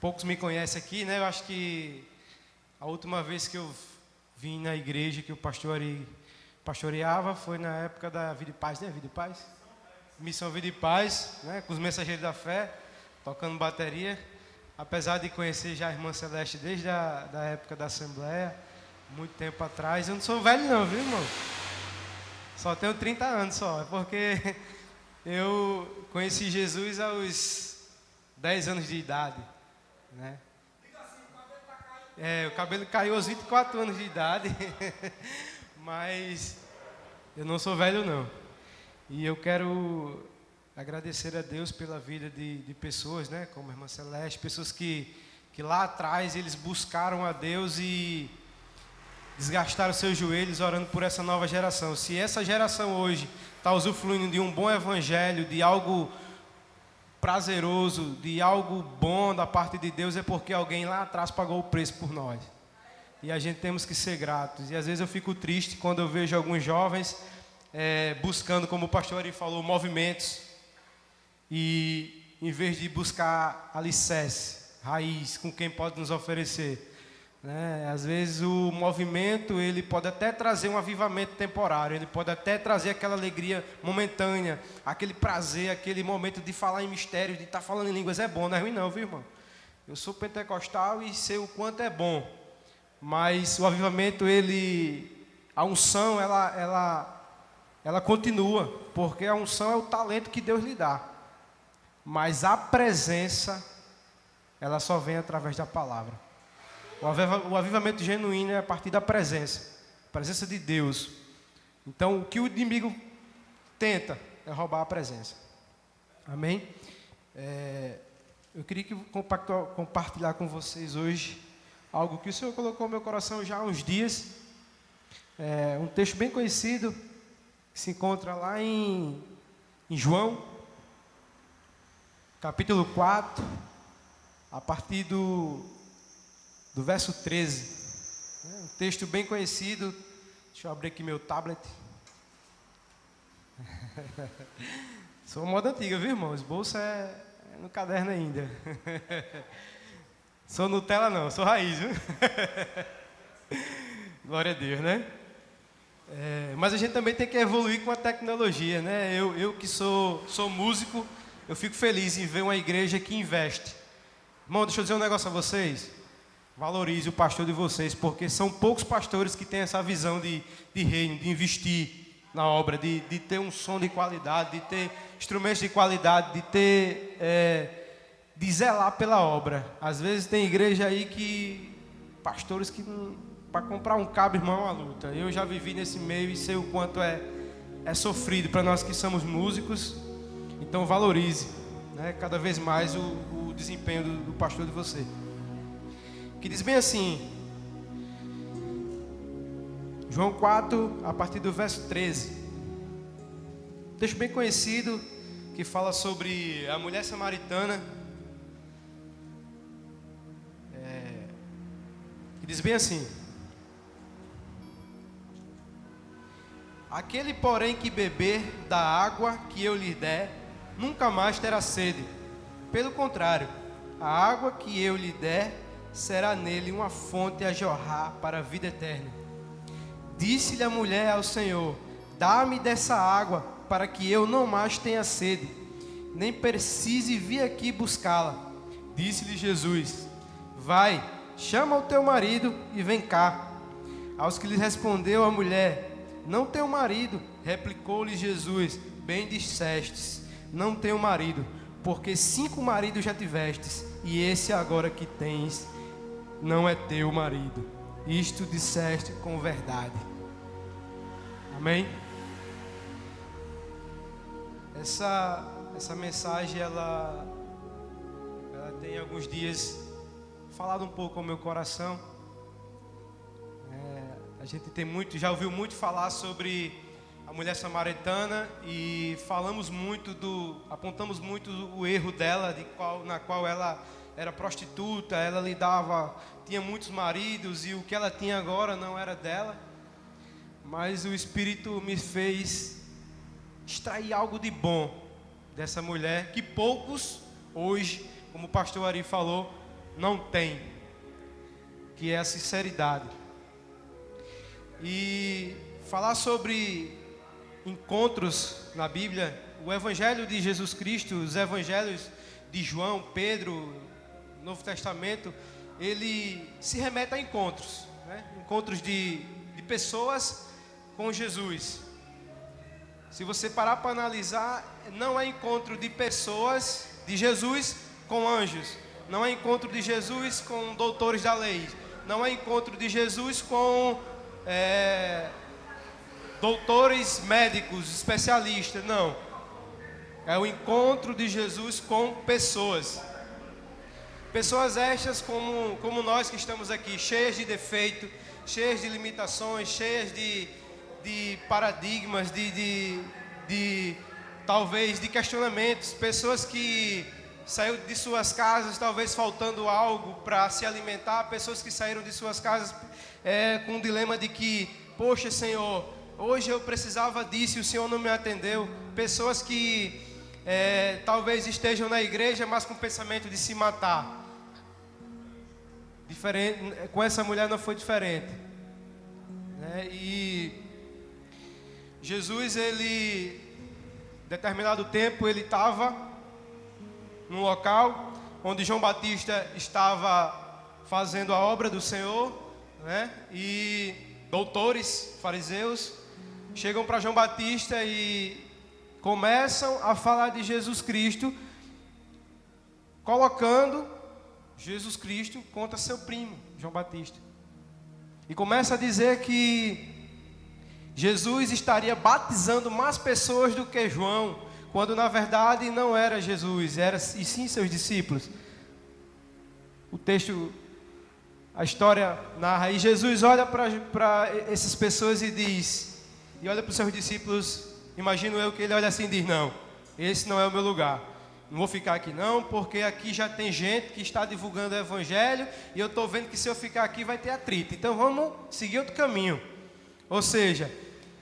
poucos me conhecem aqui, né? Eu acho que a última vez que eu vim na igreja que o pastor Ari pastoreava foi na época da Vida e Paz, né? Vida e Paz? Missão Vida e Paz, né? Com os Mensageiros da Fé, tocando bateria. Apesar de conhecer já a Irmã Celeste desde da época da Assembleia, muito tempo atrás. Eu não sou velho não, viu, irmão? Só tenho 30 anos só, é porque eu conheci Jesus aos 10 anos de idade, né? O cabelo caiu aos 24 anos de idade, mas eu não sou velho não. E eu quero agradecer a Deus pela vida de pessoas, né, como a Irmã Celeste, pessoas que lá atrás eles buscaram a Deus e desgastaram seus joelhos orando por essa nova geração. Se essa geração hoje está usufruindo de um bom evangelho, de algo prazeroso, de algo bom da parte de Deus, é porque alguém lá atrás pagou o preço por nós. E a gente temos que ser gratos. E às vezes eu fico triste quando eu vejo alguns jovens buscando, como o pastor Ari falou, movimentos, e em vez de buscar alicerce, raiz, com quem pode nos oferecer, né? Às vezes o movimento ele pode até trazer um avivamento temporário, ele pode até trazer aquela alegria momentânea, aquele prazer, aquele momento de falar em mistérios, de estar falando em línguas. É bom, não é ruim não, viu, irmão? Eu sou pentecostal e sei o quanto é bom, mas o avivamento, a unção, ela continua, porque a unção é o talento que Deus lhe dá, mas a presença, ela só vem através da palavra. O avivamento genuíno é a partir da presença de Deus. Então, o que o inimigo tenta é roubar a presença. Amém? Eu queria compartilhar com vocês hoje algo que o Senhor colocou no meu coração já há uns dias. Um texto bem conhecido, que se encontra lá em João, capítulo 4, a partir do verso 13, um texto bem conhecido. Deixa eu abrir aqui meu tablet. Sou moda antiga, viu, irmão? Esboço é no caderno ainda. Sou Nutella não, sou raiz, viu? Glória a Deus, né? Mas a gente também tem que evoluir com a tecnologia, né? Eu que sou músico, eu fico feliz em ver uma igreja que investe. Irmão, deixa eu dizer um negócio a vocês. Valorize o pastor de vocês, porque são poucos pastores que têm essa visão de reino, de investir na obra, de ter um som de qualidade, de ter instrumentos de qualidade, de zelar pela obra. Às vezes tem igreja aí que pastores que para comprar um cabo, irmão, é uma luta. Eu já vivi nesse meio e sei o quanto é sofrido para nós que somos músicos. Então valorize, né, cada vez mais o desempenho do pastor de você. Que diz bem assim, João 4, a partir do verso 13. Texto bem conhecido, que fala sobre a mulher samaritana. Que diz bem assim: aquele, porém, que beber da água que eu lhe der, nunca mais terá sede. Pelo contrário, a água que eu lhe der será nele uma fonte a jorrar para a vida eterna. Disse-lhe a mulher ao Senhor: dá-me dessa água, para que eu não mais tenha sede, nem precise vir aqui buscá-la. Disse-lhe Jesus: vai, chama o teu marido e vem cá. Aos que lhe respondeu a mulher: não tenho marido. Replicou-lhe Jesus: bem dissestes, não tenho marido, porque 5 maridos já tivestes, e esse agora que tens não é teu marido. Isto disseste com verdade. Amém? Essa mensagem, ela tem alguns dias falado um pouco ao meu coração. A gente já ouviu muito falar sobre a mulher samaritana e apontamos muito o erro dela, na qual ela era prostituta, tinha muitos maridos e o que ela tinha agora não era dela. Mas o Espírito me fez extrair algo de bom dessa mulher, que poucos hoje, como o pastor Ari falou, não tem, que é a sinceridade. E falar sobre encontros na Bíblia, o Evangelho de Jesus Cristo, os Evangelhos de João, Pedro, Novo Testamento, ele se remete a encontros, né? Encontros de pessoas com Jesus. Se você parar para analisar, não é encontro de pessoas, de Jesus com anjos, não é encontro de Jesus com doutores da lei, não é encontro de Jesus com doutores médicos, especialistas, não. É o encontro de Jesus com pessoas. Pessoas estas como nós que estamos aqui, cheias de defeito, cheias de limitações, cheias de paradigmas, talvez de questionamentos. Pessoas que saíram de suas casas talvez faltando algo para se alimentar. Pessoas que saíram de suas casas com o dilema de que, poxa Senhor, hoje eu precisava disso e o Senhor não me atendeu. Pessoas que talvez estejam na igreja, mas com o pensamento de se matar. Diferente, com essa mulher não foi diferente, né? E Jesus, ele, em determinado tempo, ele estava num local onde João Batista estava fazendo a obra do Senhor, né? E doutores, fariseus, chegam para João Batista e começam a falar de Jesus Cristo, colocando Jesus Cristo contra seu primo, João Batista. E começa a dizer que Jesus estaria batizando mais pessoas do que João, quando na verdade não era Jesus, e sim seus discípulos. O texto, a história narra, e Jesus olha para essas pessoas e diz, e olha para os seus discípulos, imagino eu que ele olha assim e diz, não, esse não é o meu lugar. Não vou ficar aqui não, porque aqui já tem gente que está divulgando o Evangelho e eu estou vendo que se eu ficar aqui vai ter atrito. Então vamos seguir outro caminho. Ou seja,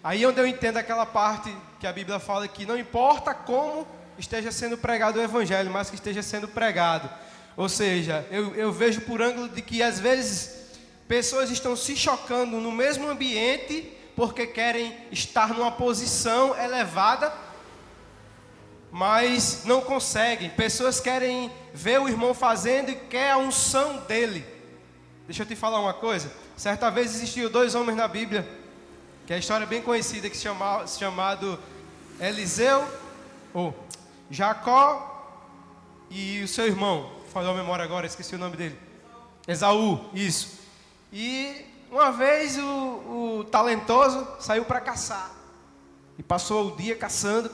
aí onde eu entendo aquela parte que a Bíblia fala que não importa como esteja sendo pregado o Evangelho, mas que esteja sendo pregado. Ou seja, eu vejo por ângulo de que às vezes pessoas estão se chocando no mesmo ambiente porque querem estar numa posição elevada, mas não conseguem. Pessoas querem ver o irmão fazendo e quer a unção dele. Deixa eu te falar uma coisa. Certa vez existiam dois homens na Bíblia, que é a história bem conhecida, que chamado Eliseu, ou Jacó e o seu irmão. Falou a memória agora, esqueci o nome dele. Esaú, isso. E uma vez o talentoso saiu para caçar. E passou o dia caçando.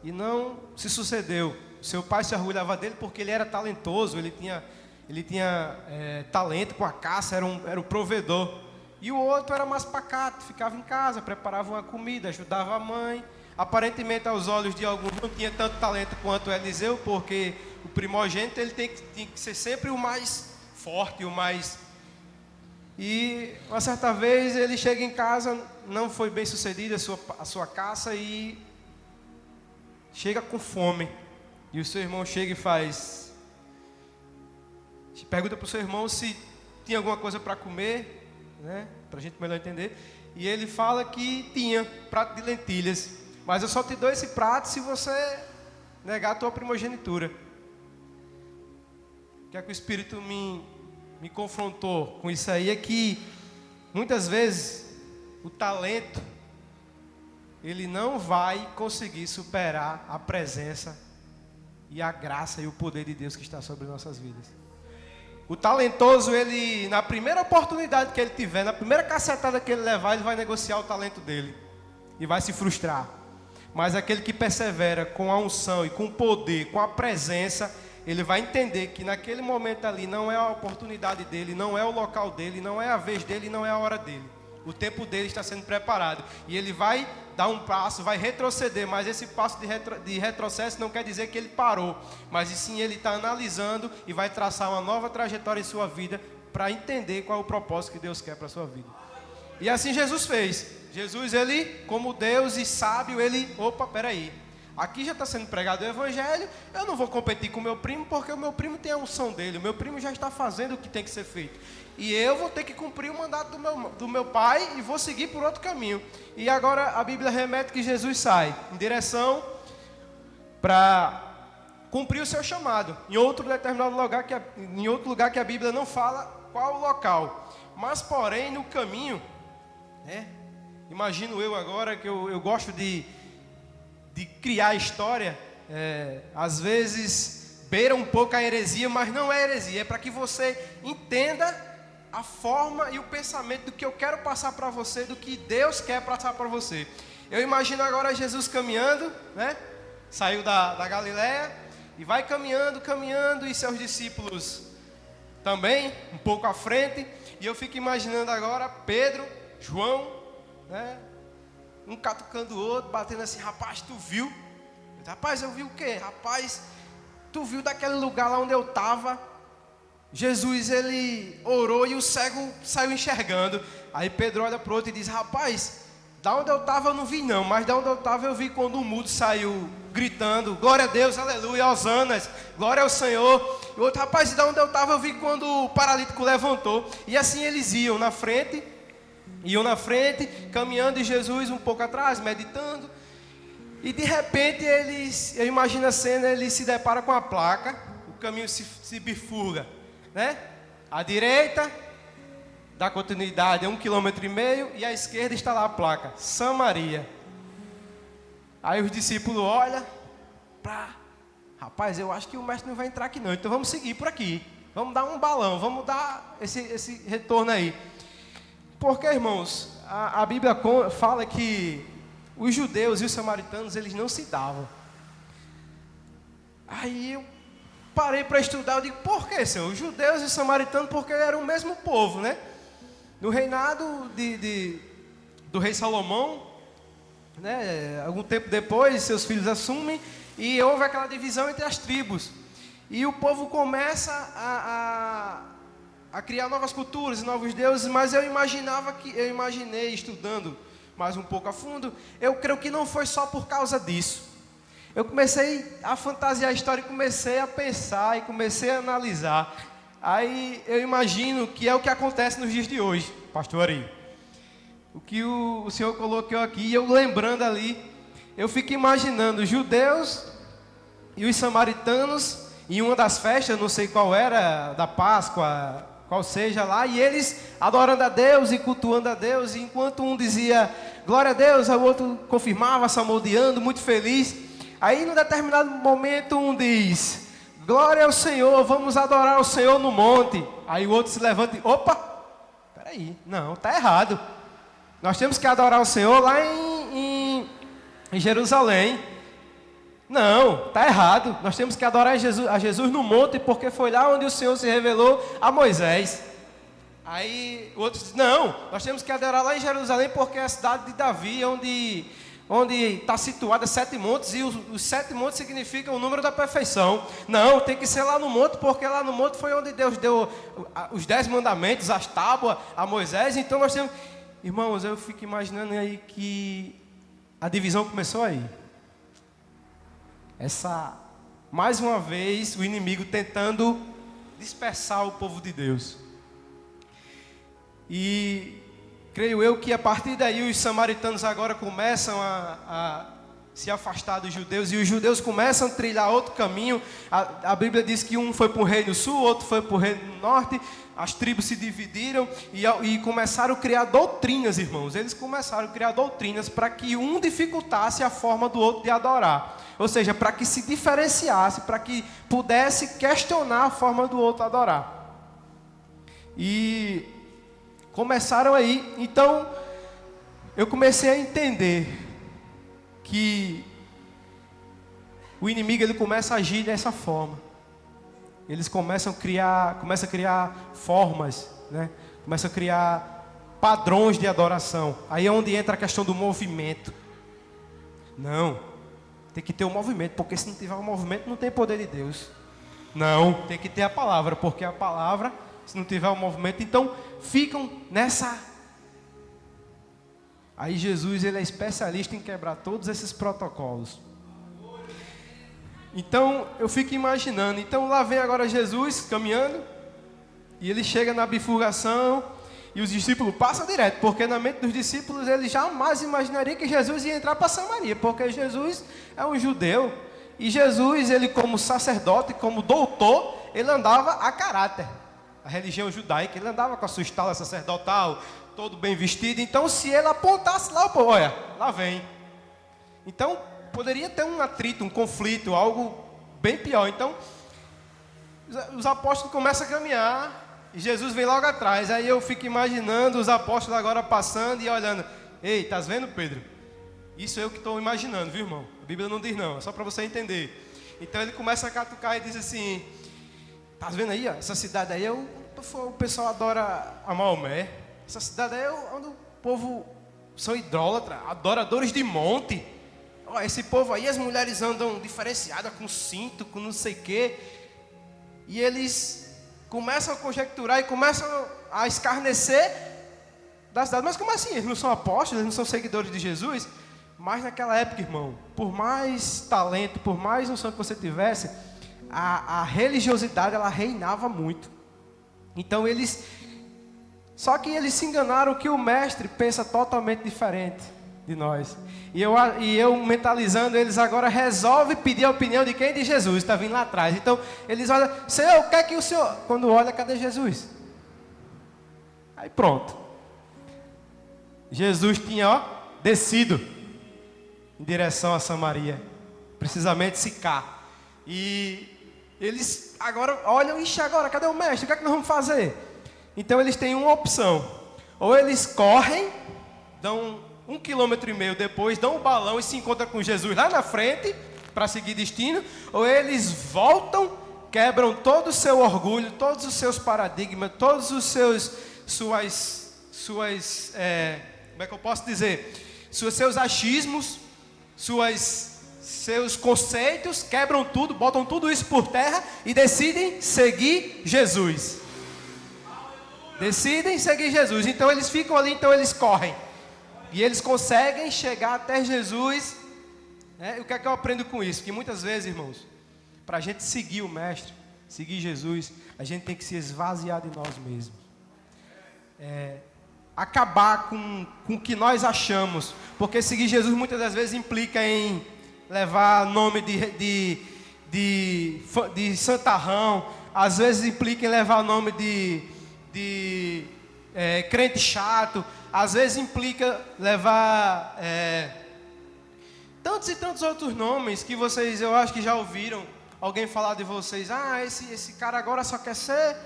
E não se sucedeu. Seu pai se orgulhava dele porque ele era talentoso, ele tinha talento com a caça, era um provedor. E o outro era mais pacato, ficava em casa, preparava uma comida, ajudava a mãe. Aparentemente, aos olhos de alguns, não tinha tanto talento quanto Eliseu, porque o primogênito ele tem que ser sempre o mais forte, o mais... E uma certa vez ele chega em casa, não foi bem sucedida a sua caça e chega com fome. E o seu irmão chega e pergunta para o seu irmão se tinha alguma coisa para comer, né? Para a gente melhor entender. E ele fala que tinha prato de lentilhas. Mas eu só te dou esse prato se você negar a tua primogenitura. O que é que o Espírito me confrontou com isso aí é que muitas vezes o talento ele não vai conseguir superar a presença e a graça e o poder de Deus que está sobre nossas vidas. O talentoso, ele, na primeira oportunidade que ele tiver, na primeira cacetada que ele levar, ele vai negociar o talento dele e vai se frustrar. Mas aquele que persevera com a unção e com o poder, com a presença, ele vai entender que naquele momento ali não é a oportunidade dele, não é o local dele, não é a vez dele, não é a hora dele. O tempo dele está sendo preparado. E ele vai dar um passo, vai retroceder. Mas esse passo de retrocesso não quer dizer que ele parou. Mas sim ele está analisando e vai traçar uma nova trajetória em sua vida para entender qual é o propósito que Deus quer para a sua vida. E assim Jesus fez. Jesus, ele, como Deus e sábio, ele... Opa, peraí. Aqui já está sendo pregado o evangelho, eu não vou competir com o meu primo, porque o meu primo tem a unção dele, o meu primo já está fazendo o que tem que ser feito. E eu vou ter que cumprir o mandato do meu pai e vou seguir por outro caminho. E agora a Bíblia remete que Jesus sai em direção para cumprir o seu chamado, em outro determinado lugar, em outro lugar que a Bíblia não fala qual o local. Mas porém no caminho, imagino eu agora que eu gosto de criar história, às vezes beira um pouco a heresia, mas não é heresia, é para que você entenda a forma e o pensamento do que eu quero passar para você, do que Deus quer passar para você. Eu imagino agora Jesus caminhando, saiu da Galileia e vai caminhando, e seus discípulos também, um pouco à frente, e eu fico imaginando agora Pedro, João, um catucando o outro, batendo assim: rapaz, tu viu? Rapaz, eu vi o quê? Rapaz, tu viu daquele lugar lá onde eu estava? Jesus, ele orou e o cego saiu enxergando. Aí Pedro olha para o outro e diz: rapaz, da onde eu estava eu não vi não, mas da onde eu estava eu vi quando o mudo saiu gritando: glória a Deus, aleluia, hosanas, glória ao Senhor. E o outro: rapaz, da onde eu estava eu vi quando o paralítico levantou. E assim eles iam na frente, caminhando, e Jesus um pouco atrás, meditando. E de repente eu imagino a cena, ele se depara com a placa, o caminho se bifurca, à direita dá continuidade a 1,5 km, e à esquerda está lá a placa, Samaria. Aí os discípulos olham, rapaz, eu acho que o mestre não vai entrar aqui não, então vamos seguir por aqui, vamos dar um balão, vamos dar esse retorno aí. Porque, irmãos, a Bíblia fala que os judeus e os samaritanos, eles não se davam. Aí eu parei para estudar, eu digo: por que, Senhor? Os judeus e os samaritanos, porque eram o mesmo povo, No reinado do rei Salomão, algum tempo depois, seus filhos assumem, e houve aquela divisão entre as tribos. E o povo começa a criar novas culturas e novos deuses, mas eu imaginei, estudando mais um pouco a fundo, eu creio que não foi só por causa disso. Eu comecei a fantasiar a história, e comecei a pensar, e comecei a analisar. Aí eu imagino que é o que acontece nos dias de hoje, pastor Ari. O que o Senhor colocou aqui, e eu lembrando ali, eu fico imaginando os judeus e os samaritanos em uma das festas, não sei qual era, da Páscoa, qual seja lá, e eles adorando a Deus e cultuando a Deus, e enquanto um dizia glória a Deus, o outro confirmava, salmodiando, muito feliz. Aí, num determinado momento, um diz: glória ao Senhor, vamos adorar o Senhor no monte. Aí o outro se levanta e: opa, peraí, não, está errado. Nós temos que adorar o Senhor lá em Jerusalém. Não, está errado. Nós temos que adorar a Jesus no monte, porque foi lá onde o Senhor se revelou a Moisés. Aí o outro diz: não, nós temos que adorar lá em Jerusalém, porque é a cidade de Davi, onde está situada 7 montes, e os 7 montes significam o número da perfeição. Não, tem que ser lá no monte, porque lá no monte foi onde Deus deu os 10 mandamentos, as tábuas a Moisés. Então nós temos... Irmãos, eu fico imaginando aí que a divisão começou aí. Mais uma vez, o inimigo tentando dispersar o povo de Deus. E creio eu que a partir daí os samaritanos agora começam a se afastar dos judeus, e os judeus começam a trilhar outro caminho. A Bíblia diz que um foi para o reino sul, outro foi para o reino norte. As tribos se dividiram e começaram a criar doutrinas, irmãos. Eles começaram a criar doutrinas para que um dificultasse a forma do outro de adorar. Ou seja, para que se diferenciasse, para que pudesse questionar a forma do outro adorar. E começaram aí. Então, eu comecei a entender que o inimigo, ele começa a agir dessa forma. Eles começam a criar formas, começam a criar padrões de adoração. Aí é onde entra a questão do movimento. Não, tem que ter um movimento, porque se não tiver um movimento, não tem poder de Deus. Não, tem que ter a palavra, porque a palavra, se não tiver um movimento, então ficam nessa... Aí Jesus, ele é especialista em quebrar todos esses protocolos. Então eu fico imaginando. Então lá vem agora Jesus caminhando. E ele chega na bifurcação. E os discípulos passam direto. Porque na mente dos discípulos eles jamais imaginariam que Jesus ia entrar para Samaria. Porque Jesus é um judeu. E Jesus, ele como sacerdote, como doutor, ele andava a caráter. A religião judaica, ele andava com a sua estala sacerdotal, todo bem vestido. Então se ele apontasse lá, pô, olha, lá vem. Então poderia ter um atrito, um conflito, algo bem pior. Então os apóstolos começam a caminhar e Jesus vem logo atrás. Aí eu fico imaginando os apóstolos agora passando e olhando. Ei, estás vendo, Pedro? Isso é o que estou imaginando, viu, irmão? A Bíblia não diz não, é só para você entender. Então ele começa a catucar e diz assim: estás vendo aí, ó, essa cidade aí, o pessoal adora a Maomé. Essa cidade aí é onde o povo são idólatras, adoradores de monte. Ó, esse povo aí, as mulheres andam diferenciadas, com cinto, com não sei o quê. E eles começam a conjecturar e começam a escarnecer da cidade. Mas como assim? Eles não são apóstolos, eles não são seguidores de Jesus? Mas naquela época, irmão, por mais talento, por mais noção que você tivesse, a religiosidade, ela reinava muito. Então só que eles se enganaram que o mestre pensa totalmente diferente de nós. E eu mentalizando, eles agora resolvem pedir a opinião de quem? De Jesus, está vindo lá atrás. Então eles olham: Senhor, o que é que o Senhor... Quando olha, cadê Jesus? Aí pronto. Jesus tinha, ó, descido em direção a Samaria, precisamente Sicar. E eles agora olham: ixi, agora cadê o mestre? O que é que nós vamos fazer? Então eles têm uma opção: ou eles correm, dão 1,5 km depois, dão o balão e se encontram com Jesus lá na frente para seguir destino, ou eles voltam, quebram todo o seu orgulho, todos os seus paradigmas, todos os suas como é que eu posso dizer? Seus achismos, seus conceitos, quebram tudo, botam tudo isso por terra e decidem seguir Jesus. Decidem seguir Jesus. Então eles ficam ali, então eles correm. E eles conseguem chegar até Jesus. E o que é que eu aprendo com isso? Que muitas vezes, irmãos, para a gente seguir o Mestre, seguir Jesus, a gente tem que se esvaziar de nós mesmos. Acabar com o que nós achamos. Porque seguir Jesus muitas das vezes implica em levar nome de santarrão. Às vezes implica em levar nome de crente chato. Às vezes implica levar tantos e tantos outros nomes que vocês, eu acho que já ouviram alguém falar de vocês. Ah, esse cara agora só quer ser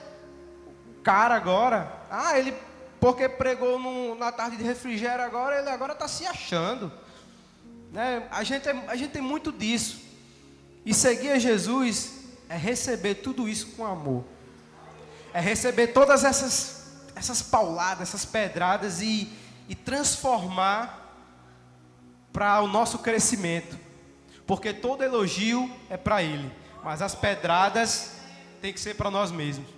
o cara agora. Ah, ele porque pregou na tarde de refrigério agora, ele agora está se achando. Né? A gente tem muito disso. E seguir a Jesus é receber tudo isso com amor. É receber todas essas pauladas, essas pedradas e transformar para o nosso crescimento. Porque todo elogio é para Ele, mas as pedradas tem que ser para nós mesmos.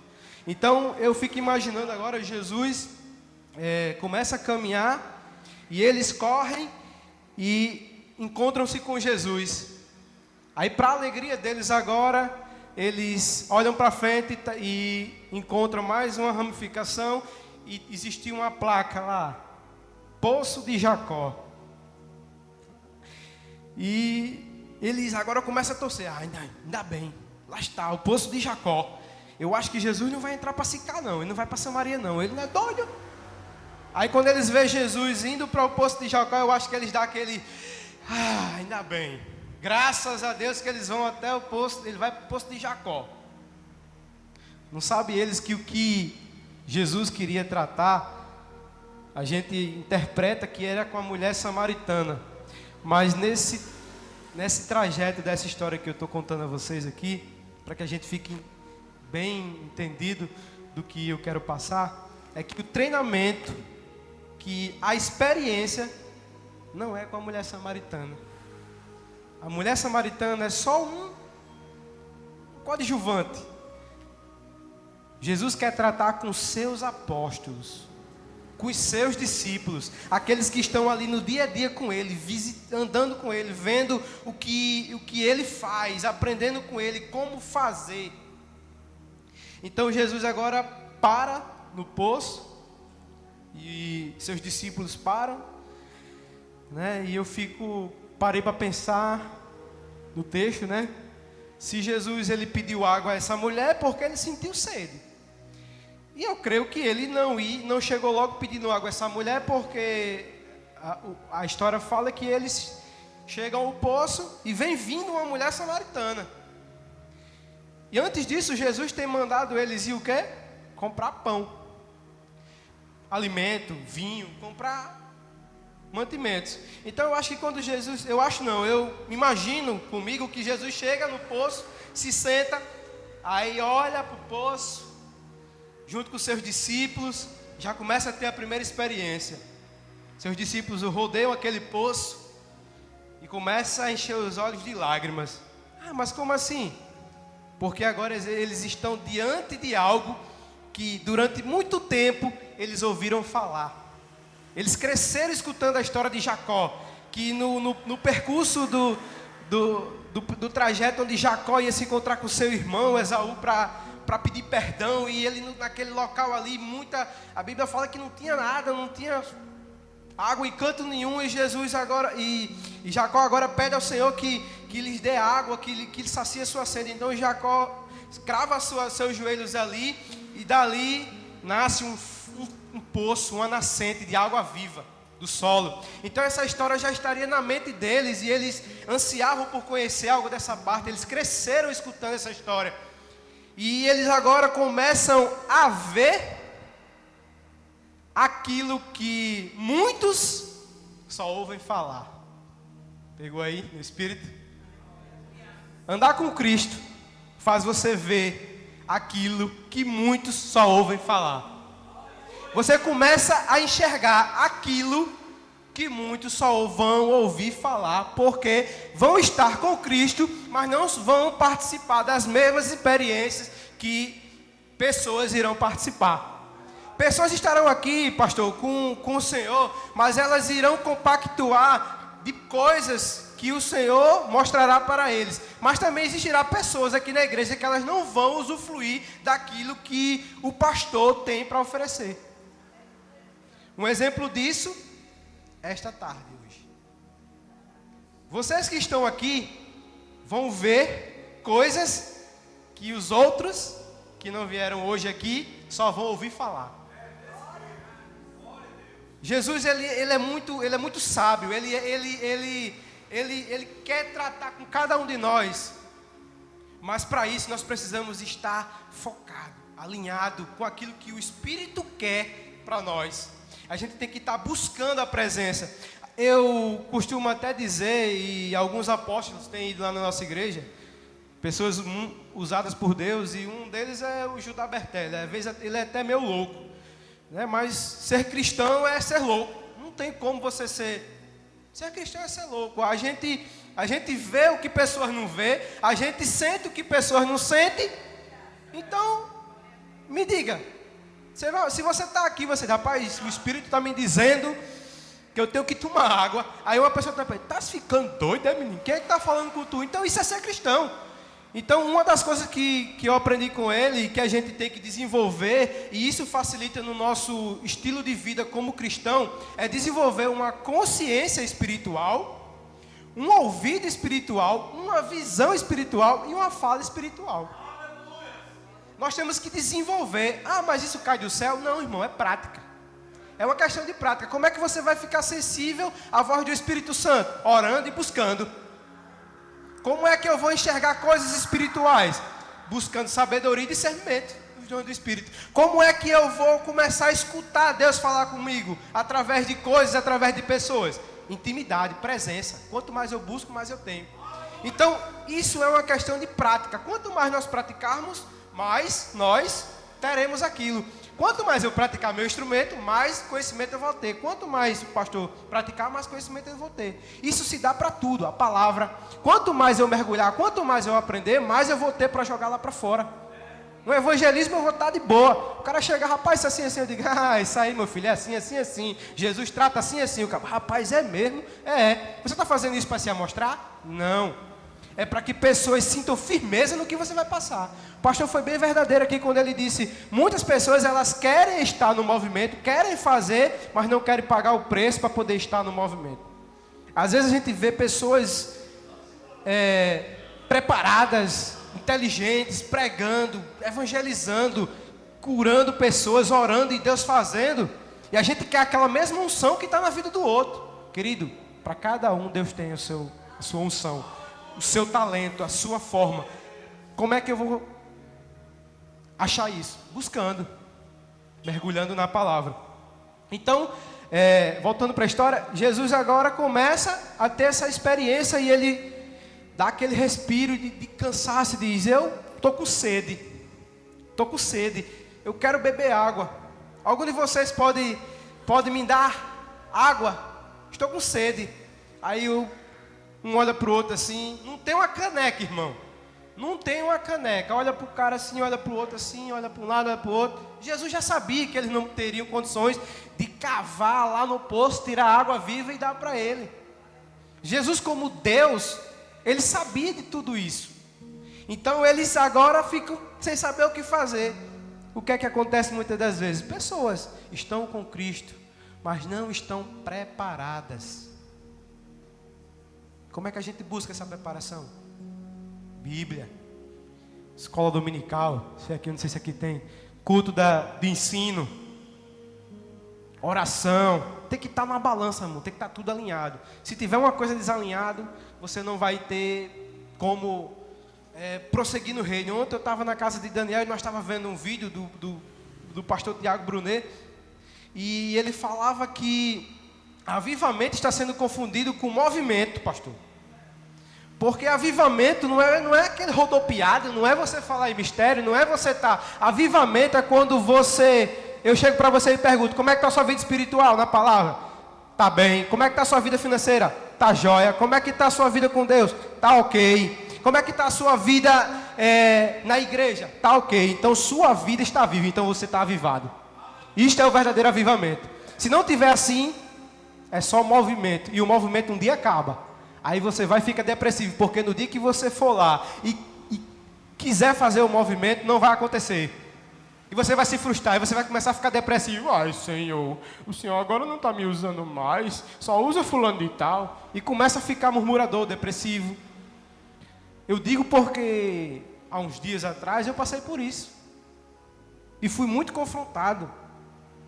Então eu fico imaginando agora Jesus começa a caminhar e eles correm e encontram-se com Jesus. Aí, para a alegria deles agora, eles olham para frente e encontram mais uma ramificação e existia uma placa lá: Poço de Jacó. E eles agora começam a torcer: ainda bem, lá está, o Poço de Jacó. Eu acho que Jesus não vai entrar para Sicar não, ele não vai para Samaria não, ele não é doido. Aí quando eles veem Jesus indo para o Poço de Jacó, eu acho que eles dão aquele: ainda bem, graças a Deus que eles vão até o poço, ele vai para o Poço de Jacó. Não sabe eles que o que Jesus queria tratar, a gente interpreta que era com a mulher samaritana. Mas nesse trajeto dessa história que eu estou contando a vocês aqui, para que a gente fique bem entendido do que eu quero passar, é que o treinamento, que a experiência não é com a mulher samaritana. A mulher samaritana é só um coadjuvante. Jesus quer tratar com seus apóstolos. com os seus discípulos, aqueles que estão ali no dia a dia com ele, andando com ele, vendo o que ele faz, aprendendo com ele como fazer. Então Jesus agora para no poço e seus discípulos param, né? E eu parei para pensar no texto, né? Se Jesus ele pediu água a essa mulher é porque ele sentiu sede. E eu creio que ele não chegou logo pedindo água a essa mulher, porque a história fala que eles chegam ao poço e vem vindo uma mulher samaritana. E antes disso, Jesus tem mandado eles ir o quê? Comprar pão, alimento, vinho, comprar mantimentos. Então eu acho que quando Jesus, eu imagino comigo que Jesus chega no poço, se senta, aí olha para o poço, junto com seus discípulos, já começa a ter a primeira experiência. Seus discípulos rodeiam aquele poço e começam a encher os olhos de lágrimas. Ah, mas como assim? Porque agora eles estão diante de algo que durante muito tempo eles ouviram falar. Eles cresceram escutando a história de Jacó, que no percurso do trajeto onde Jacó ia se encontrar com seu irmão Esaú para pedir perdão, e ele naquele local ali, a Bíblia fala que não tinha nada, não tinha água em canto nenhum, e Jesus agora, e Jacó agora pede ao Senhor que lhes dê água, que lhe sacia sua sede. Então Jacó crava seus joelhos ali, e dali nasce um poço, uma nascente de água viva do solo. Então essa história já estaria na mente deles, e eles ansiavam por conhecer algo dessa parte, eles cresceram escutando essa história. E eles agora começam a ver aquilo que muitos só ouvem falar. Pegou aí no Espírito? Andar com Cristo faz você ver aquilo que muitos só ouvem falar. Você começa a enxergar aquilo que muitos só vão ouvir falar, porque vão estar com Cristo, mas não vão participar das mesmas experiências que pessoas irão participar. Pessoas estarão aqui, pastor, com o Senhor, mas elas irão compactuar de coisas que o Senhor mostrará para eles. Mas também existirá pessoas aqui na igreja que elas não vão usufruir daquilo que o pastor tem para oferecer. Um exemplo disso esta tarde hoje. Vocês que estão aqui vão ver coisas que os outros que não vieram hoje aqui só vão ouvir falar. Jesus ele é muito sábio. Ele quer tratar com cada um de nós. Mas para isso nós precisamos estar focado, alinhado com aquilo que o Espírito quer para nós. A gente tem que estar buscando a presença. Eu costumo até dizer, e alguns apóstolos têm ido lá na nossa igreja, pessoas usadas por Deus, e um deles é o Judá Bertelli. Às vezes ele é até meio louco, né? Mas ser cristão é ser louco. Não tem como você ser cristão é ser louco. A gente vê o que pessoas não vê, a gente sente o que pessoas não sentem. Então, me diga, se você está aqui, você diz, rapaz, o Espírito está me dizendo que eu tenho que tomar água. Aí uma pessoa está pensando, estás ficando doido, é menino? Quem é que está falando com tu? Então isso é ser cristão. Então uma das coisas que eu aprendi com ele, que a gente tem que desenvolver, e isso facilita no nosso estilo de vida como cristão, é desenvolver uma consciência espiritual, um ouvido espiritual, uma visão espiritual e uma fala espiritual. Nós temos que desenvolver. Ah, mas isso cai do céu? Não, irmão, é prática. É uma questão de prática. Como é que você vai ficar sensível à voz do Espírito Santo? Orando e buscando. Como é que eu vou enxergar coisas espirituais? Buscando sabedoria e discernimento dos dons do Espírito. Como é que eu vou começar a escutar Deus falar comigo? Através de coisas, através de pessoas. Intimidade, presença. Quanto mais eu busco, mais eu tenho. Então, isso é uma questão de prática. Quanto mais nós praticarmos, mais nós teremos aquilo. Quanto mais eu praticar meu instrumento, mais conhecimento eu vou ter. Quanto mais o pastor praticar, mais conhecimento eu vou ter. Isso se dá para tudo, a palavra. Quanto mais eu mergulhar, quanto mais eu aprender, mais eu vou ter para jogar lá para fora. No evangelismo eu vou estar de boa. O cara chega, rapaz, isso assim, assim, eu digo, isso aí, meu filho, é assim, assim, assim. Jesus trata assim, assim. O cara, rapaz, é mesmo? É. Você está fazendo isso para se amostrar? Não. É para que pessoas sintam firmeza no que você vai passar. O pastor foi bem verdadeiro aqui quando ele disse, muitas pessoas, elas querem estar no movimento, querem fazer, mas não querem pagar o preço para poder estar no movimento. Às vezes a gente vê pessoas preparadas, inteligentes, pregando, evangelizando, curando pessoas, orando e Deus fazendo, e a gente quer aquela mesma unção que está na vida do outro. Querido, para cada um Deus tem a sua unção, o seu talento, a sua forma. Como é que eu vou achar isso? Buscando, mergulhando na palavra. Então, voltando para a história, Jesus agora começa a ter essa experiência e ele dá aquele respiro de cansaço, diz, eu estou com sede, eu quero beber água. Algum de vocês pode me dar água? Estou com sede. Aí um olha para o outro assim, não tem uma caneca, irmão, não tem uma caneca, olha para o cara assim, olha para o outro assim, olha para um lado, olha para o outro. Jesus já sabia que eles não teriam condições de cavar lá no poço, tirar água viva e dar para ele. Jesus, como Deus, ele sabia de tudo isso. Então eles agora ficam sem saber o que fazer. O que é que acontece muitas das vezes? Pessoas estão com Cristo, mas não estão preparadas. Como é que a gente busca essa preparação? Bíblia, escola dominical, não sei se aqui tem, culto de ensino, oração. Tem que estar na balança, irmão, tem que estar tudo alinhado. Se tiver uma coisa desalinhado, você não vai ter como prosseguir no reino. Ontem eu estava na casa de Daniel e nós estávamos vendo um vídeo do pastor Tiago Brunet, e ele falava que avivamento está sendo confundido com movimento, pastor. Porque avivamento não é aquele rodopiado, não é você falar em mistério, não é você estar. Avivamento é quando eu chego para você e pergunto, como é que está a sua vida espiritual na palavra? Está bem. Como é que está a sua vida financeira? Está jóia. Como é que está a sua vida com Deus? Está ok. Como é que está a sua vida na igreja? Está ok. Então sua vida está viva, então você está avivado. Isto é o verdadeiro avivamento. Se não tiver assim, é só movimento. E o movimento um dia acaba. Aí você vai ficar depressivo, porque no dia que você for lá e quiser fazer o movimento, não vai acontecer. E você vai se frustrar, e você vai começar a ficar depressivo. Ai, Senhor, o Senhor agora não está me usando mais, só usa fulano de tal. E começa a ficar murmurador, depressivo. Eu digo porque há uns dias atrás eu passei por isso. E fui muito confrontado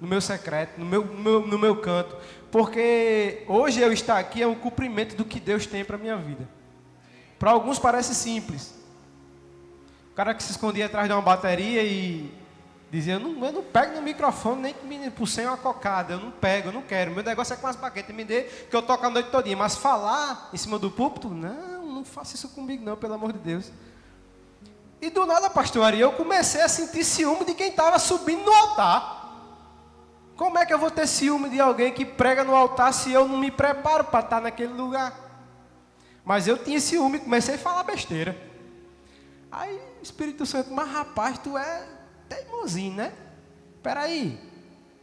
no meu secreto, no meu canto. Porque hoje eu estar aqui é um cumprimento do que Deus tem para a minha vida. Para alguns parece simples. O cara que se escondia atrás de uma bateria e dizia, eu não pego no microfone, nem que me puxei uma cocada, eu não pego, eu não quero. Meu negócio é com as baquetas, me dê, que eu toco a noite todinha. Mas falar em cima do púlpito, não faça isso comigo não, pelo amor de Deus. E do nada, pastor Ari, eu comecei a sentir ciúme de quem estava subindo no altar. Como é que eu vou ter ciúme de alguém que prega no altar se eu não me preparo para estar naquele lugar? Mas eu tinha ciúme, comecei a falar besteira. Aí o Espírito Santo, mas rapaz, tu é teimosinho, né? Peraí.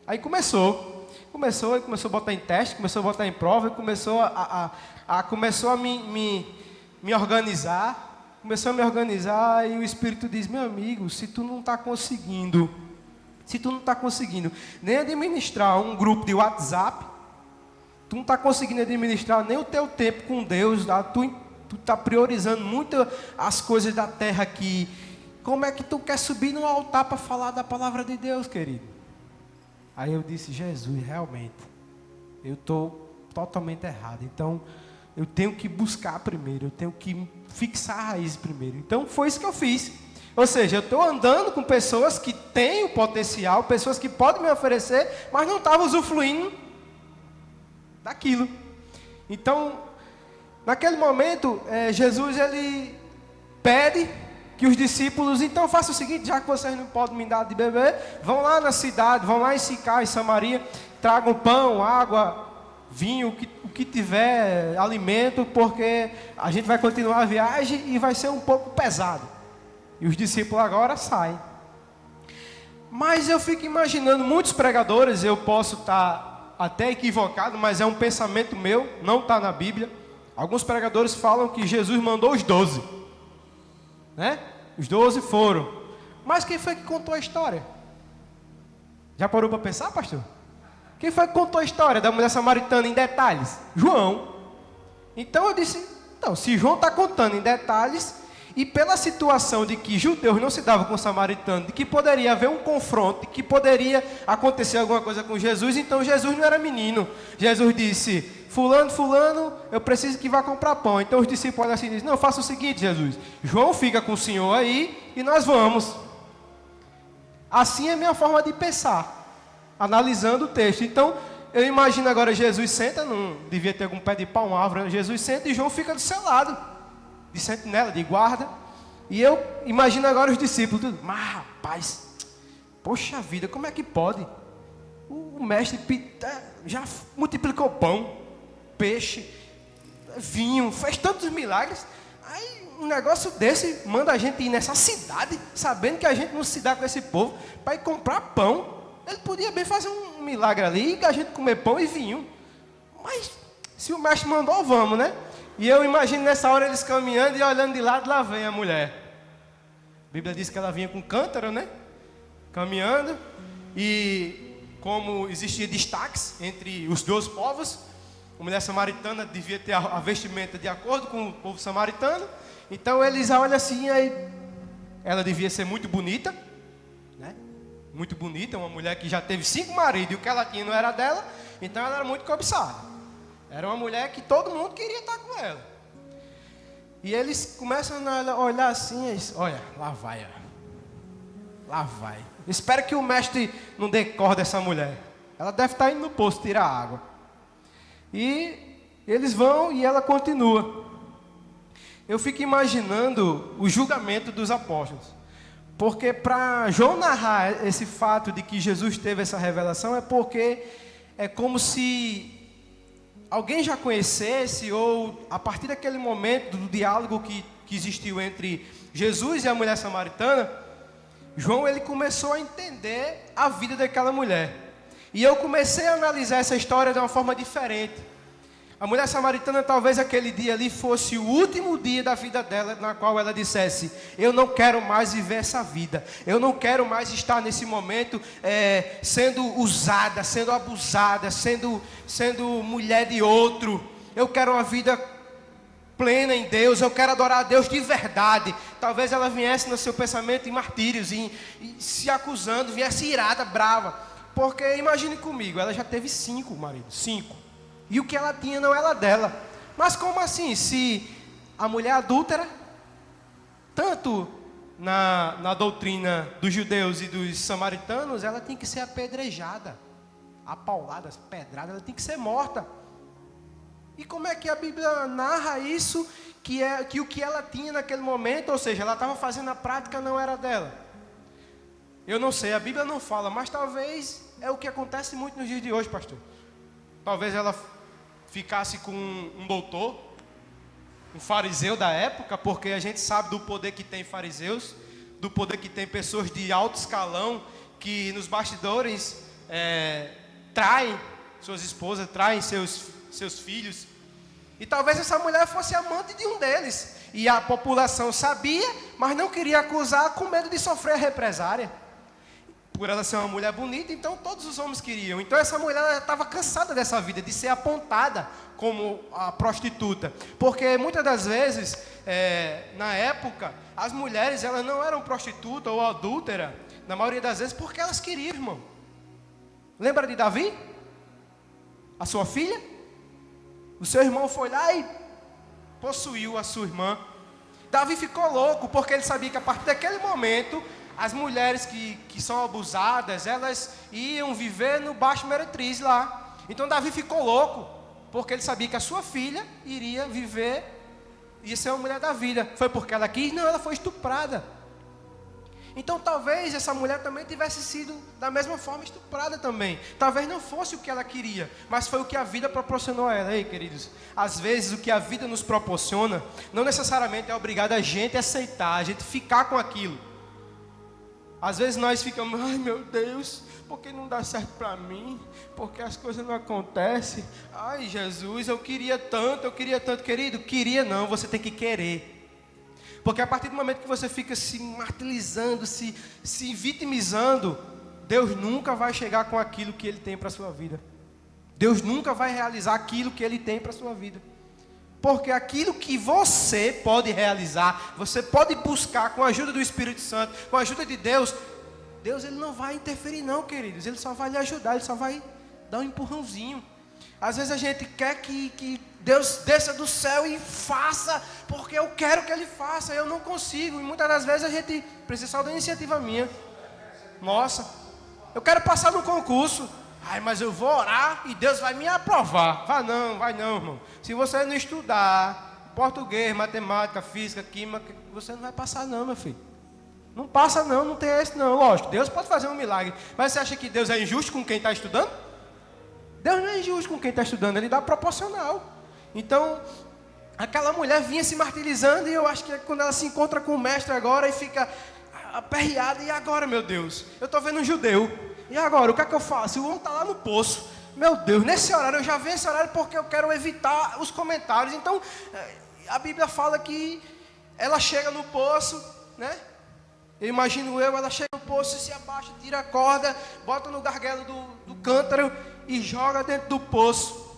Aí começou a botar em teste, começou a botar em prova, e começou a me organizar. Começou a me organizar e o Espírito diz, meu amigo, se tu não está conseguindo nem administrar um grupo de WhatsApp, tu não está conseguindo administrar nem o teu tempo com Deus, tu está priorizando muito as coisas da terra aqui. Como é que tu quer subir no altar para falar da palavra de Deus, querido? Aí eu disse, Jesus, realmente, eu estou totalmente errado. Então, eu tenho que buscar primeiro, eu tenho que fixar a raiz primeiro. Então, foi isso que eu fiz. Ou seja, eu estou andando com pessoas que têm o potencial, pessoas que podem me oferecer, mas não estavam usufruindo daquilo. Então, naquele momento, Jesus ele pede que os discípulos, então faça o seguinte, já que vocês não podem me dar de beber, vão lá na cidade, vão lá em Sicar, em Samaria, tragam pão, água, vinho, o que tiver, alimento, porque a gente vai continuar a viagem e vai ser um pouco pesado. E os discípulos agora saem. Mas eu fico imaginando, muitos pregadores, eu posso estar até equivocado, mas é um pensamento meu, não está na Bíblia. Alguns pregadores falam que Jesus mandou os 12, né? Os 12 foram. Mas quem foi que contou a história? Já parou para pensar, pastor? Quem foi que contou a história da mulher samaritana em detalhes? João. Então eu disse, então, se João está contando em detalhes, e pela situação de que judeus não se davam com samaritanos, de que poderia haver um confronto, de que poderia acontecer alguma coisa com Jesus, então Jesus não era menino. Jesus disse, fulano, eu preciso que vá comprar pão. Então os discípulos assim dizem, não, faça o seguinte, Jesus, João fica com o senhor aí e nós vamos. Assim é a minha forma de pensar, analisando o texto. Então, eu imagino agora Jesus senta, não devia ter algum pé de pau, uma árvore, Jesus senta e João fica do seu lado, de sentinela, de guarda. E eu imagino agora os discípulos, tudo, mas rapaz, poxa vida, como é que pode? O mestre já multiplicou pão, peixe, vinho, fez tantos milagres. Aí um negócio desse manda a gente ir nessa cidade, sabendo que a gente não se dá com esse povo, para ir comprar pão. Ele podia bem fazer um milagre ali, e a gente comer pão e vinho. Mas se o mestre mandou, vamos, né? E eu imagino nessa hora eles caminhando e olhando de lado, lá vem a mulher. A Bíblia diz que ela vinha com cântaro, né? Caminhando. E como existia destaques entre os dois povos, a mulher samaritana devia ter a vestimenta de acordo com o povo samaritano. Então eles olham assim, aí ela devia ser muito bonita, né? Muito bonita, uma mulher que já teve 5 maridos e o que ela tinha não era dela, então ela era muito cobiçada. Era uma mulher que todo mundo queria estar com ela. E eles começam a olhar assim, e dizem, olha, lá vai, ó. Lá vai. Espero que o mestre não dê corda dessa mulher. Ela deve estar indo no poço tirar água. E eles vão e ela continua. Eu fico imaginando o julgamento dos apóstolos. Porque para João narrar esse fato de que Jesus teve essa revelação, é porque é como se alguém já conhecesse, ou a partir daquele momento do diálogo que existiu entre Jesus e a mulher samaritana, João ele começou a entender a vida daquela mulher. E eu comecei a analisar essa história de uma forma diferente. A mulher samaritana, talvez aquele dia ali fosse o último dia da vida dela, na qual ela dissesse, eu não quero mais viver essa vida, eu não quero mais estar nesse momento sendo usada, sendo abusada, sendo mulher de outro. Eu quero uma vida plena em Deus, eu quero adorar a Deus de verdade. Talvez ela viesse no seu pensamento em martírios, e se acusando, viesse irada, brava. Porque imagine comigo, ela já teve 5 maridos, 5. E o que ela tinha não era dela. Mas como assim? Se a mulher adúltera, tanto na doutrina dos judeus e dos samaritanos, ela tem que ser apedrejada, apaulada, pedrada, ela tem que ser morta. E como é que a Bíblia narra isso, que o que ela tinha naquele momento, ou seja, ela estava fazendo a prática, não era dela? Eu não sei, a Bíblia não fala, mas talvez é o que acontece muito nos dias de hoje, pastor. Talvez ela ficasse com um doutor, um fariseu da época, porque a gente sabe do poder que tem fariseus, do poder que tem pessoas de alto escalão, que nos bastidores traem suas esposas, traem seus filhos. E talvez essa mulher fosse amante de um deles, e a população sabia, mas não queria acusar com medo de sofrer a represária. Por ela ser uma mulher bonita, então todos os homens queriam. Então essa mulher estava cansada dessa vida, de ser apontada como a prostituta. Porque muitas das vezes, na época, as mulheres elas não eram prostituta ou adúltera, na maioria das vezes, porque elas queriam, irmão. Lembra de Davi? A sua filha? O seu irmão foi lá e possuiu a sua irmã. Davi ficou louco, porque ele sabia que a partir daquele momento as mulheres que são abusadas, elas iam viver no Baixo Meretriz lá. Então Davi ficou louco, porque ele sabia que a sua filha iria viver, ia ser uma mulher da vida. Foi porque ela quis? Não, ela foi estuprada. Então talvez essa mulher também tivesse sido da mesma forma estuprada também. Talvez não fosse o que ela queria, mas foi o que a vida proporcionou a ela. Ei, queridos, às vezes o que a vida nos proporciona, não necessariamente é obrigado a gente aceitar, a gente ficar com aquilo. Às vezes nós ficamos, ai meu Deus, por que não dá certo para mim? Porque as coisas não acontecem. Ai Jesus, eu queria tanto, querido. Queria não, você tem que querer. Porque a partir do momento que você fica se martirizando, se vitimizando, Deus nunca vai chegar com aquilo que Ele tem para a sua vida. Deus nunca vai realizar aquilo que Ele tem para a sua vida. Porque aquilo que você pode realizar, você pode buscar com a ajuda do Espírito Santo, com a ajuda de Deus, Deus ele não vai interferir não, queridos. Ele só vai lhe ajudar, Ele só vai dar um empurrãozinho. Às vezes a gente quer que Deus desça do céu e faça, porque eu quero que Ele faça, eu não consigo. E muitas das vezes a gente precisa só da iniciativa minha. Nossa, eu quero passar no concurso. Ai, mas eu vou orar e Deus vai me aprovar. Vai não, irmão. Se você não estudar português, matemática, física, química, você não vai passar não, meu filho. Não passa não, não tem esse não. Lógico, Deus pode fazer um milagre. Mas você acha que Deus é injusto com quem está estudando? Deus não é injusto com quem está estudando, Ele dá proporcional. Então, aquela mulher vinha se martirizando e eu acho que é quando ela se encontra com o mestre agora e fica aperreada. E agora, meu Deus? Eu estou vendo um judeu. E agora, o que é que eu faço? O homem está lá no poço. Meu Deus, nesse horário, eu já venho esse horário porque eu quero evitar os comentários. Então, a Bíblia fala que ela chega no poço, né? Ela chega no poço, se abaixa, tira a corda, bota no gargalo do cântaro e joga dentro do poço.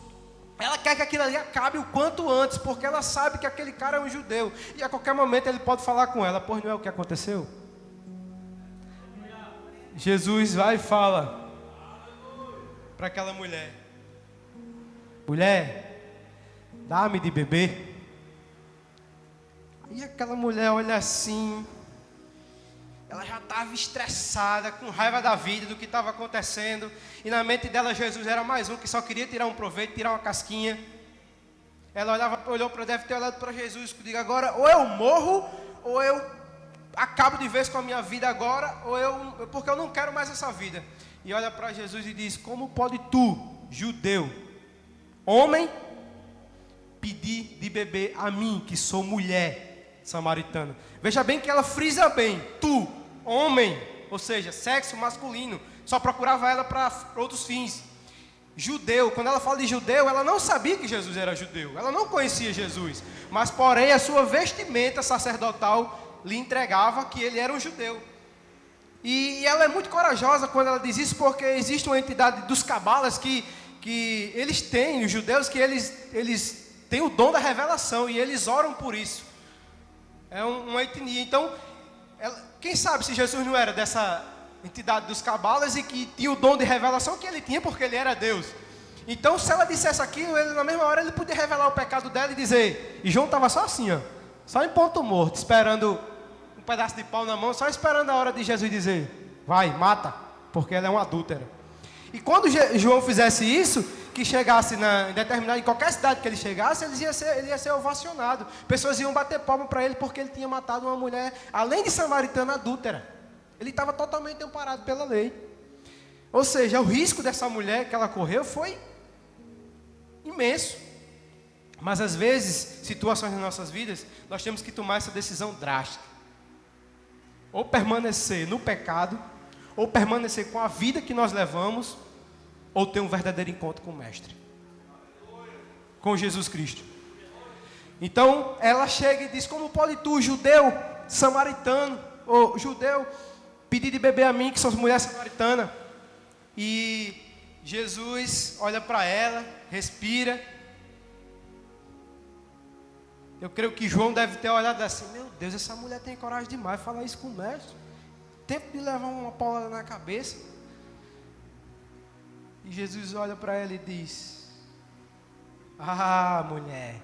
Ela quer que aquilo ali acabe o quanto antes, porque ela sabe que aquele cara é um judeu. E a qualquer momento ele pode falar com ela, pois não é o que aconteceu? Jesus vai e fala para aquela mulher: mulher, dá-me de beber. E aquela mulher olha assim, ela já estava estressada, com raiva da vida, do que estava acontecendo. E na mente dela Jesus era mais um que só queria tirar um proveito, tirar uma casquinha. Ela deve ter olhado para Jesus e digo, agora ou eu morro, ou eu acabo de vez com a minha vida agora, porque eu não quero mais essa vida. E olha para Jesus e diz, como pode tu, judeu, homem, pedir de beber a mim, que sou mulher samaritana? Veja bem que ela frisa bem, tu, homem, ou seja, sexo masculino, só procurava ela para outros fins. Judeu, quando ela fala de judeu, ela não sabia que Jesus era judeu, ela não conhecia Jesus, mas porém a sua vestimenta sacerdotal lhe entregava que ele era um judeu. E ela é muito corajosa quando ela diz isso, porque existe uma entidade dos cabalas que eles têm, os judeus, que eles têm o dom da revelação e eles oram por isso. É uma etnia. Então, quem sabe se Jesus não era dessa entidade dos cabalas e que tinha o dom de revelação que ele tinha porque ele era Deus. Então, se ela dissesse aquilo, na mesma hora ele podia revelar o pecado dela e dizer. E João estava só assim, ó, só em ponto morto, esperando um pedaço de pau na mão, só esperando a hora de Jesus dizer, vai, mata, porque ela é uma adúltera. E quando João fizesse isso, que chegasse em qualquer cidade que ele chegasse, ele ia ser ovacionado. Pessoas iam bater palma para ele porque ele tinha matado uma mulher, além de samaritana, adúltera. Ele estava totalmente amparado pela lei. Ou seja, o risco dessa mulher que ela correu foi imenso. Mas às vezes, situações nas nossas vidas, nós temos que tomar essa decisão drástica. Ou permanecer no pecado, ou permanecer com a vida que nós levamos, ou ter um verdadeiro encontro com o Mestre, com Jesus Cristo. Então, ela chega e diz, como pode tu, judeu, samaritano, ou judeu, pedir de beber a mim, que sou mulher samaritana? E Jesus olha para ela, respira. Eu creio que João deve ter olhado assim, meu Deus, essa mulher tem coragem demais de falar isso com o mestre. Tempo de levar uma paulada na cabeça. E Jesus olha para ela e diz, ah, mulher,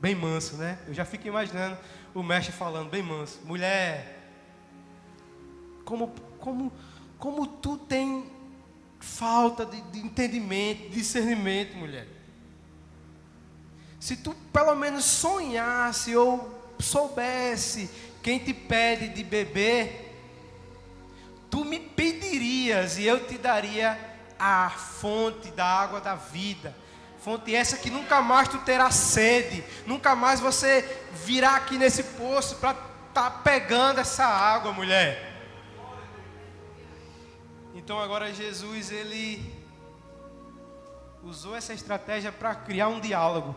bem manso, né? Eu já fico imaginando o mestre falando, bem manso, mulher, como tu tem falta de entendimento, de discernimento, mulher. Se tu pelo menos sonhasse ou soubesse quem te pede de beber, tu me pedirias e eu te daria a fonte da água da vida. Fonte essa que nunca mais tu terá sede, nunca mais você virá aqui nesse poço para estar pegando essa água, mulher. Então agora Jesus, ele usou essa estratégia para criar um diálogo.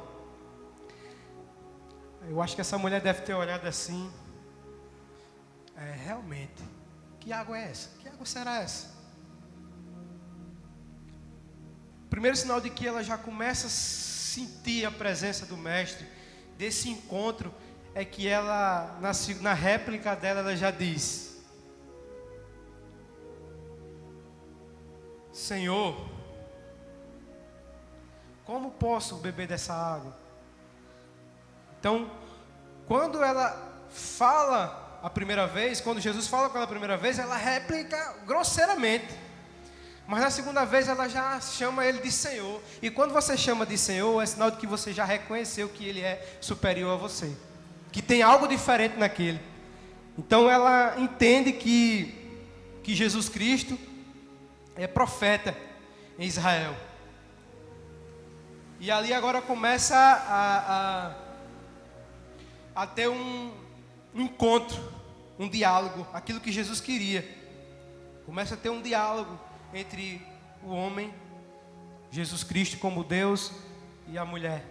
Eu acho que essa mulher deve ter olhado assim. Realmente, que água é essa? Que água será essa? O primeiro sinal de que ela já começa a sentir a presença do Mestre, desse encontro, é que ela, na réplica dela, ela já diz: Senhor, como posso beber dessa água? Então, quando ela fala a primeira vez, quando Jesus fala com ela a primeira vez, ela réplica grosseiramente. Mas na segunda vez ela já chama ele de Senhor. E quando você chama de Senhor, é sinal de que você já reconheceu que ele é superior a você, que tem algo diferente naquele. Então ela entende que Jesus Cristo é profeta em Israel. E ali agora começa a ter um encontro, um diálogo, aquilo que Jesus queria. Começa a ter um diálogo entre o homem, Jesus Cristo como Deus, e a mulher.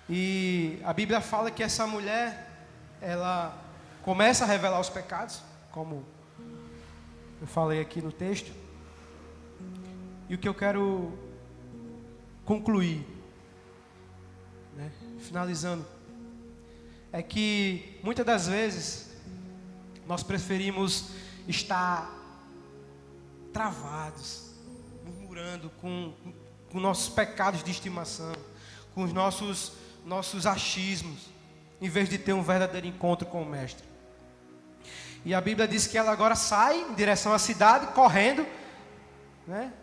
E a Bíblia fala que essa mulher, ela começa a revelar os pecados, como eu falei aqui no texto. E o que eu quero concluir, né, finalizando, é que muitas das vezes nós preferimos estar travados, murmurando com nossos pecados de estimação, com os nossos achismos, em vez de ter um verdadeiro encontro com o Mestre. E a Bíblia diz que ela agora sai em direção à cidade, correndo, né?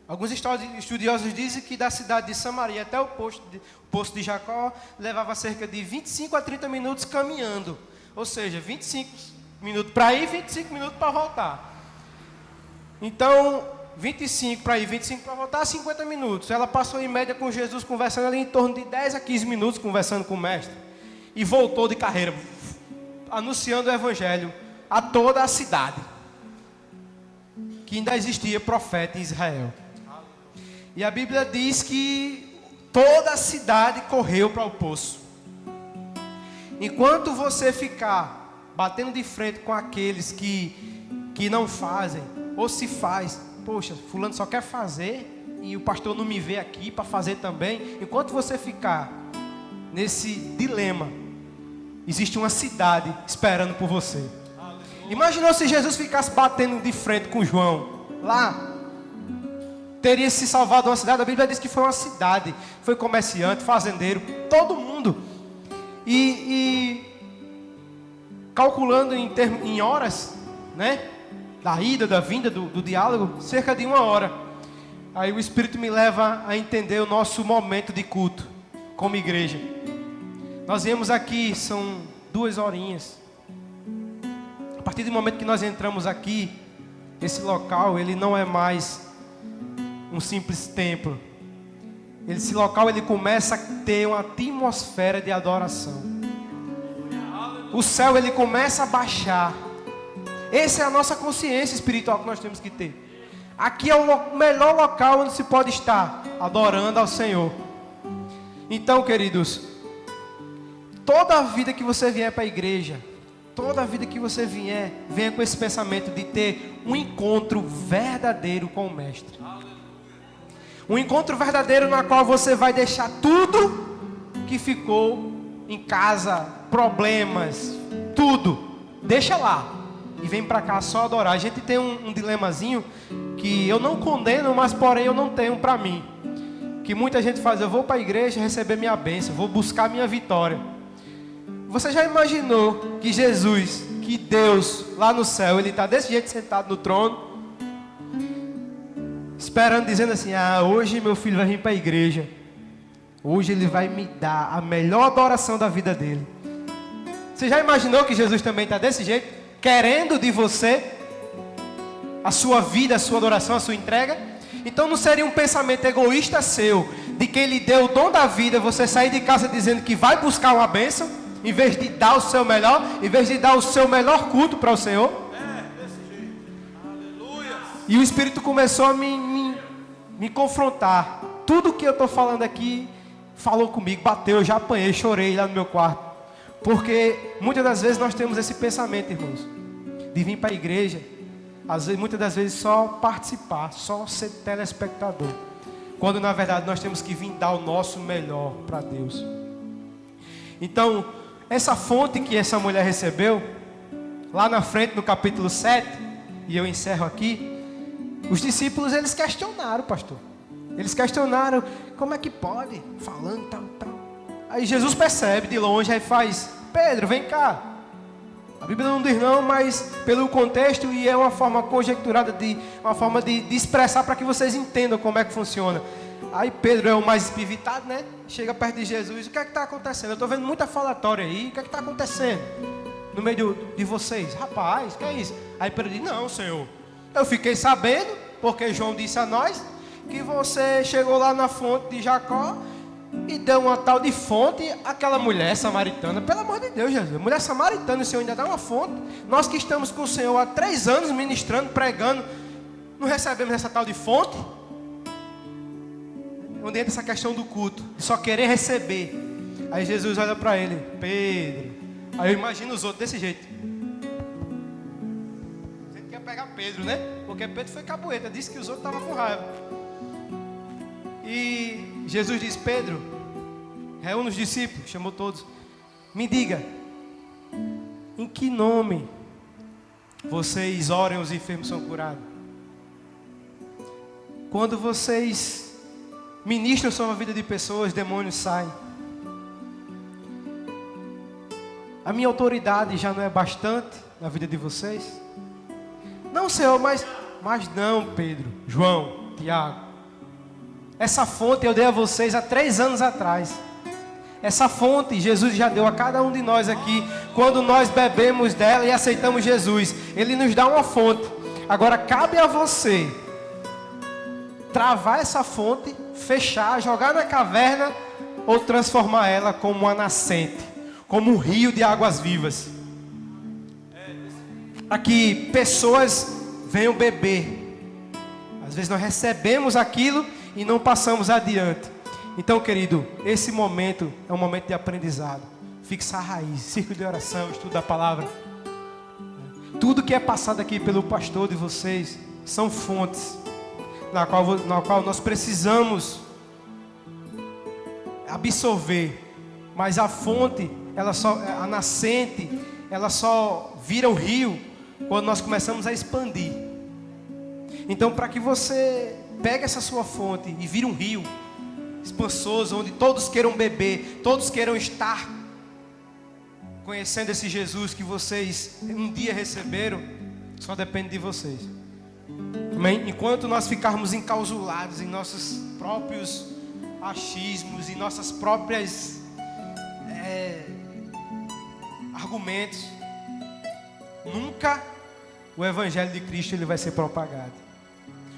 Alguns estudiosos dizem que da cidade de Samaria até o poço de Jacó levava cerca de 25 a 30 minutos caminhando. Ou seja, 25 minutos para ir, 25 minutos para voltar. Então, 25 para ir, 25 para voltar, 50 minutos. Ela passou em média com Jesus conversando ali em torno de 10 a 15 minutos conversando com o Mestre. E voltou de carreira, anunciando o Evangelho a toda a cidade, que ainda existia profeta em Israel. E a Bíblia diz que toda a cidade correu para o poço. Enquanto você ficar batendo de frente com aqueles que não fazem, ou se faz, poxa, fulano só quer fazer e o pastor não me vê aqui para fazer também. Enquanto você ficar nesse dilema, existe uma cidade esperando por você. Imaginou se Jesus ficasse batendo de frente com João lá? Teria se salvado uma cidade. A Bíblia diz que foi uma cidade. Foi comerciante, fazendeiro, todo mundo. E calculando em horas, né? Da ida, da vinda, do diálogo, cerca de 1 hora. Aí o Espírito me leva a entender o nosso momento de culto como igreja. Nós viemos aqui, são 2 horinhas. A partir do momento que nós entramos aqui, esse local, ele não é mais um simples templo. Esse local, ele começa a ter uma atmosfera de adoração. O céu, ele começa a baixar. Essa é a nossa consciência espiritual que nós temos que ter. Aqui é o melhor local onde se pode estar adorando ao Senhor. Então, queridos, toda a vida que você vier para a igreja, toda a vida que você vier, venha com esse pensamento de ter um encontro verdadeiro com o Mestre. Um encontro verdadeiro na qual você vai deixar tudo que ficou em casa, problemas, tudo, deixa lá e vem para cá só adorar. A gente tem um dilemazinho que eu não condeno, mas porém eu não tenho para mim. Que muita gente faz: eu vou para a igreja receber minha bênção, vou buscar minha vitória. Você já imaginou que Jesus, que Deus lá no céu, Ele está desse jeito sentado no trono, esperando, dizendo assim: hoje meu filho vai vir para a igreja, hoje ele vai me dar a melhor adoração da vida dele. Você já imaginou que Jesus também está desse jeito, querendo de você a sua vida, a sua adoração, a sua entrega? Então não seria um pensamento egoísta seu, de que Ele deu o dom da vida, você sair de casa dizendo que vai buscar uma bênção, em vez de dar o seu melhor, em vez de dar o seu melhor culto para o Senhor? E o Espírito começou a me confrontar. Tudo que eu estou falando aqui, falou comigo, bateu, eu já apanhei, chorei lá no meu quarto. Porque muitas das vezes nós temos esse pensamento, irmãos, de vir para a igreja, às vezes, muitas das vezes só participar, só ser telespectador. Quando na verdade nós temos que vir dar o nosso melhor para Deus. Então, essa fonte que essa mulher recebeu, lá na frente no capítulo 7, e eu encerro aqui, os discípulos eles questionaram, pastor. Eles questionaram, como é que pode? Falando tal. Aí Jesus percebe de longe, aí faz, Pedro, vem cá. A Bíblia não diz não, mas pelo contexto, e é uma forma conjecturada, uma forma de expressar para que vocês entendam como é que funciona. Aí Pedro é o mais espivitado, né? Chega perto de Jesus, o que é que está acontecendo? Eu estou vendo muita falatória aí, o que é que está acontecendo? No meio de vocês, rapaz, o que é isso? Aí Pedro diz, não, Senhor, eu fiquei sabendo, porque João disse a nós, que você chegou lá na fonte de Jacó e deu uma tal de fonte àquela mulher samaritana. Pelo amor de Deus, Jesus, mulher samaritana, o Senhor ainda dá uma fonte. Nós que estamos com o Senhor há 3 anos ministrando, pregando, não recebemos essa tal de fonte? Onde entra essa questão do culto, de só querer receber. Aí Jesus olha para ele, Pedro. Aí eu imagino os outros desse jeito. Você quer pegar Pedro, né? Porque Pedro foi cabueta, disse que os outros estavam com raiva. E Jesus diz, Pedro, reúne os discípulos, chamou todos. Me diga, em que nome vocês orem, os enfermos são curados? Quando vocês ministram sobre a vida de pessoas, demônios saem. A minha autoridade já não é bastante na vida de vocês? Não, Senhor, mas não, Pedro, João, Tiago. Essa fonte eu dei a vocês há 3 anos atrás. Essa fonte Jesus já deu a cada um de nós aqui, quando nós bebemos dela e aceitamos Jesus. Ele nos dá uma fonte. Agora cabe a você travar essa fonte, fechar, jogar na caverna ou transformar ela como uma nascente, como um rio de águas vivas. Para que pessoas venham beber. Às vezes nós recebemos aquilo e não passamos adiante. Então, querido, esse momento é um momento de aprendizado. Fixar a raiz, círculo de oração, estudo da palavra. Tudo que é passado aqui pelo pastor de vocês são fontes na qual nós precisamos absorver. Mas a fonte, a nascente, ela só vira um rio quando nós começamos a expandir. Então, para que você pegue essa sua fonte e vire um rio expansoso, onde todos queiram beber, todos queiram estar conhecendo esse Jesus que vocês um dia receberam, só depende de vocês. Amém? Enquanto nós ficarmos enclausulados em nossos próprios achismos, em nossas próprias argumentos, nunca o Evangelho de Cristo ele vai ser propagado.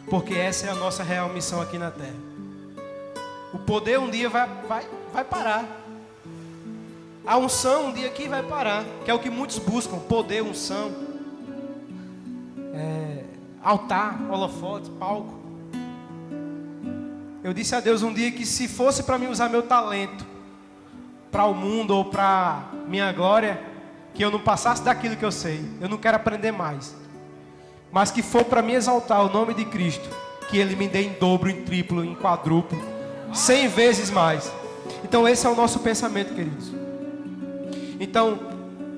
Porque essa é a nossa real missão aqui na terra. O poder um dia vai parar. A unção um dia aqui vai parar. Que é o que muitos buscam. Poder, unção, altar, holofote, palco. Eu disse a Deus um dia que se fosse para mim usar meu talento para o mundo ou para minha glória, que eu não passasse daquilo que eu sei. Eu não quero aprender mais. Mas que for para mim exaltar o nome de Cristo, que Ele me dê em dobro, em triplo, em quadruplo, 100 vezes mais. Então esse é o nosso pensamento, queridos. Então,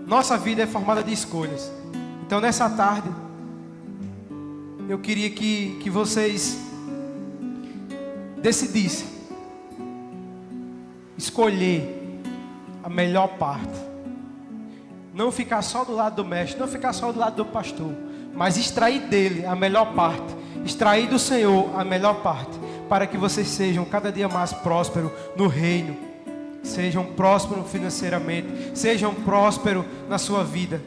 nossa vida é formada de escolhas. Então nessa tarde, eu queria que vocês decidissem escolher a melhor parte. Não ficar só do lado do mestre, não ficar só do lado do pastor, mas extrair dele a melhor parte, extrair do Senhor a melhor parte, para que vocês sejam cada dia mais prósperos no reino, sejam prósperos financeiramente, sejam prósperos na sua vida.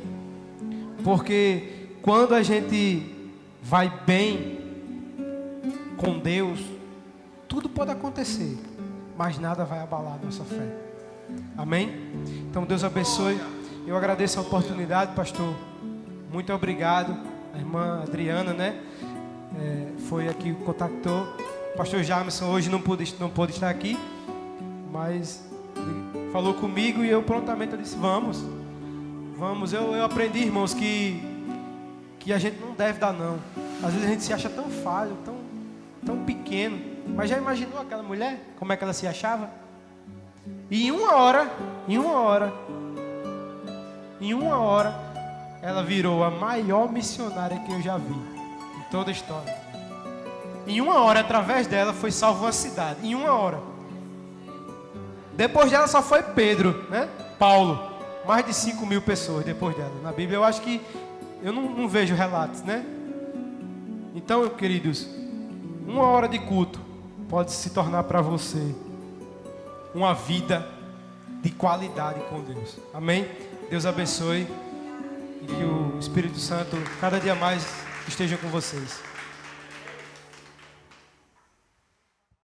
Porque quando a gente vai bem com Deus, tudo pode acontecer, mas nada vai abalar a nossa fé. Amém? Então Deus abençoe. Eu agradeço a oportunidade, pastor. Muito obrigado. A irmã Adriana, né? foi aqui, contactou. O pastor Jamerson hoje não pôde estar aqui, mas ele falou comigo e eu prontamente eu disse, vamos. Eu aprendi, irmãos, que a gente não deve dar não. Às vezes a gente se acha tão falho, tão pequeno. Mas já imaginou aquela mulher? Como é que ela se achava? E em uma hora, ela virou a maior missionária que eu já vi em toda a história. Em uma hora, através dela, foi salvo uma cidade. Em uma hora. Depois dela só foi Pedro, né? Paulo. Mais de 5.000 pessoas depois dela. Na Bíblia eu acho que eu não vejo relatos, né? Então, queridos, uma hora de culto pode se tornar para você uma vida de qualidade com Deus. Amém? Deus abençoe e que o Espírito Santo cada dia mais esteja com vocês.